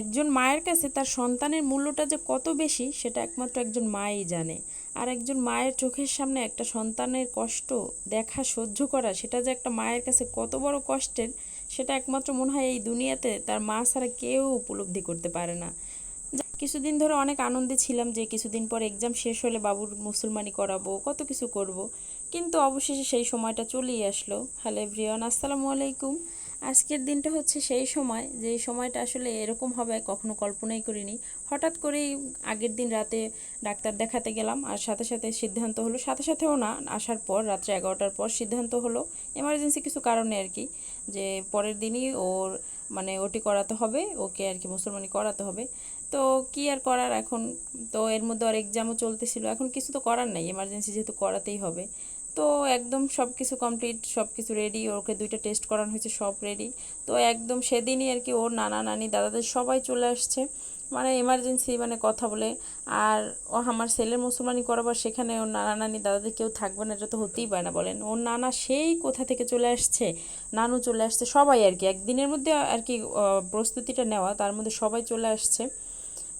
একজন মায়ের কাছে তার সন্তানের মূল্যটা যে কত বেশি সেটা একমাত্র একজন মাই জানে। আর একজন মায়ের চোখের সামনে একটা সন্তানের কষ্ট দেখা সহ্য করা সেটা যে একটা মায়ের কাছে কত বড় কষ্টের সেটা একমাত্র মনে হয় এই দুনিয়াতে তার মা ছাড়া কেউ উপলব্ধি করতে পারে না। কিছুদিন ধরে অনেক আনন্দে ছিলাম যে কিছুদিন পর এক্সাম শেষ হলে বাবুর মুসলমানি করাবো, কত কিছু করব। কিন্তু অবশেষে সেই সময়টা চলেই আসলো। হ্যালো এভরিওয়ান, আসসালামু আলাইকুম। আজকের দিনটা হচ্ছে সেই সময় যেই সময়টা আসলে এরকম হবে কখনো কল্পনাই করিনি। হঠাৎ করেই আগের দিন রাতে ডাক্তার দেখাতে গেলাম, আর সাথে সাথে সিদ্ধান্ত হলো, সাথে সাথেও না, আসার পর রাত্রে 11টার পর সিদ্ধান্ত হলো এমার্জেন্সি কিছু কারণে আর কি, যে পরের দিনই ওর মানে ওটি করাতে হবে, ওকে আর কি মুসলমানি করাতে হবে। তো কি আর করার এখন, তো এর মধ্যে আর এক্সামও চলতেছিল, এখন কিছু তো করার নাই, এমার্জেন্সি যেহেতু করাতেই হবে। তো একদম সব কিছু কমপ্লিট, সব কিছু রেডি, ওকে 2টা টেস্ট করানো হয়েছে, সব রেডি। তো একদম সেদিনই আর কি ওর নানা নানি দাদাদের সবাই চলে আসছে, মানে এমার্জেন্সি মানে কথা বলে। আর ও আমার ছেলের মুসলমানি করাবার, সেখানে ওর নানা নানি দাদাদের কেউ থাকবে না, এটা তো হতেই পারে না বলেন। ওর নানা সেই কোথা থেকে চলে আসছে, নানু চলে আসছে, সবাই আর কি একদিনের মধ্যে আর কি প্রস্তুতিটা নেওয়া, তার মধ্যে সবাই চলে আসছে।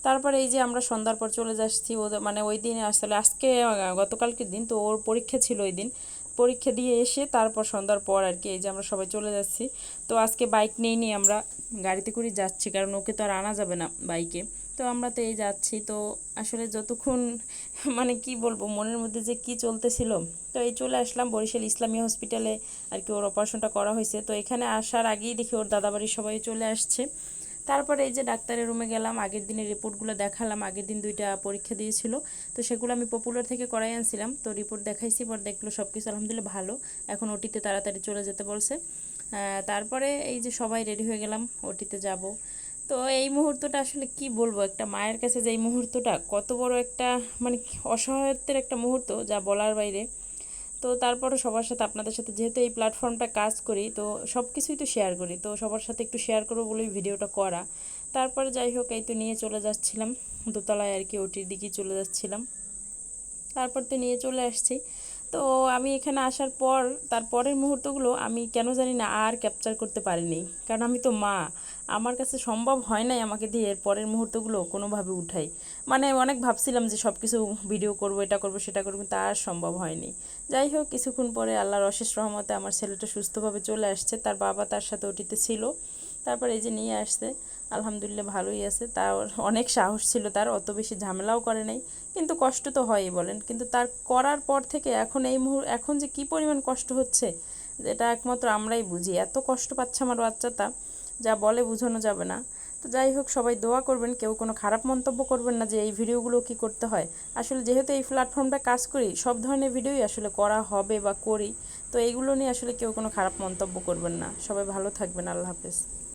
তারপরে এই যে আমরা সন্ধ্যার পর চলে যাচ্ছি, ও মানে ওই দিনে আসলে আজকে গতকালকের দিন তো ওর পরীক্ষা ছিল ওই দিন, পরীক্ষা দিয়ে এসে তারপর সন্ধ্যার পর আর কি এই যে আমরা সবাই চলে যাচ্ছি। তো আজকে বাইক নিয়ে আমরা গাড়িতে করে যাচ্ছি, কারণ ওকে তো আর আনা যাবে না বাইকে। তো আমরা তো এই যাচ্ছি, তো আসলে যতক্ষণ মানে কি বলবো মনের মধ্যে যে কি চলতেছিল। তো এই চলে আসলাম বরিশাল ইসলামী হসপিটালে, আর কি ওর অপারেশনটা করা হয়েছে। তো এখানে আসার আগেই দেখি ওর দাদাবাড়ির সবাই চলে আসছে। তারপরে এই যে ডাক্তারের রুমে গেলাম, আগের দিনের রিপোর্টগুলো দেখালাম, আগের দিন 2টা পরীক্ষা দিয়েছিল, তো সেগুলো আমি পপুলার থেকে করাই আনছিলাম। তো রিপোর্ট দেখাইছি, পর দেখলো সব কিছু আলহামদুলিল্লাহ ভালো, এখন ওটিতে তাড়াতাড়ি চলে যেতে বলছে। তারপরে এই যে সবাই রেডি হয়ে গেলাম, ওটিতে যাব। তো এই মুহূর্তটা আসলে কি বলবো, একটা মায়ের কাছে যে এই মুহূর্তটা কত বড় একটা মানে অসহায়ত্বের একটা মুহূর্ত, যা বলার বাইরে। তো তারপরে সবার সাথে, আপনাদের সাথে যেহেতু এই প্ল্যাটফর্মটা কাজ করি, তো সব কিছুই তো শেয়ার করি, তো সবার সাথে একটু শেয়ার করবো বলেই ভিডিওটা করা। তারপরে যাই হোক, এই তো নিয়ে চলে যাচ্ছিলাম দোতলায় আর কি, ওটির দিকেই চলে যাচ্ছিলাম। তারপর তো নিয়ে চলে আসছি। তো আমি এখানে আসার পর তারপরের মুহূর্তগুলো আমি কেন জানি না আর ক্যাপচার করতে পারিনি, কারণ আমি তো মা, আমার কাছে সম্ভব হয় নাই আমাকে দিয়ে এর পরের মুহূর্তগুলো কোনোভাবে উঠাই। মানে অনেক ভাবছিলাম যে সব কিছু ভিডিও করব, এটা করব সেটা করবো, কিন্তু আর সম্ভব হয়নি। যাই হোক, কিছুক্ষণ পরে আল্লাহর অশেষ রহমতে আমার ছেলেটা সুস্থভাবে চলে আসছে, তার বাবা তার সাথে ওটিতে ছিল। তারপর এই যে নিয়ে আসছে, আলহামদুলিল্লাহ ভালোই আছে। তার অনেক সাহস ছিল, তার অত বেশি ঝামেলাও করে নাই, কিন্তু কষ্ট তো হয়ই বলেন। কিন্তু তার করার পর থেকে এখন এই এখন যে কি পরিমাণ কষ্ট হচ্ছে, যেটা একমাত্র আমরাই বুঝি। এত কষ্ট পাচ্ছে আমার বাচ্চাটা, যা বলে বোঝানো যাবে না। তো যাই হোক, সবাই দোয়া করবেন, কেউ কোনো খারাপ মন্তব্য করবেন না যে এই ভিডিওগুলো কি করতে হয়। আসলে যেহেতু এই প্ল্যাটফর্মটা কাজ করি, সব ধরনের ভিডিওই আসলে করা হবে বা করি, তো এইগুলো নিয়ে আসলে কেউ কোনো খারাপ মন্তব্য করবেন না। সবাই ভালো থাকবেন, আল্লাহ হাফেজ।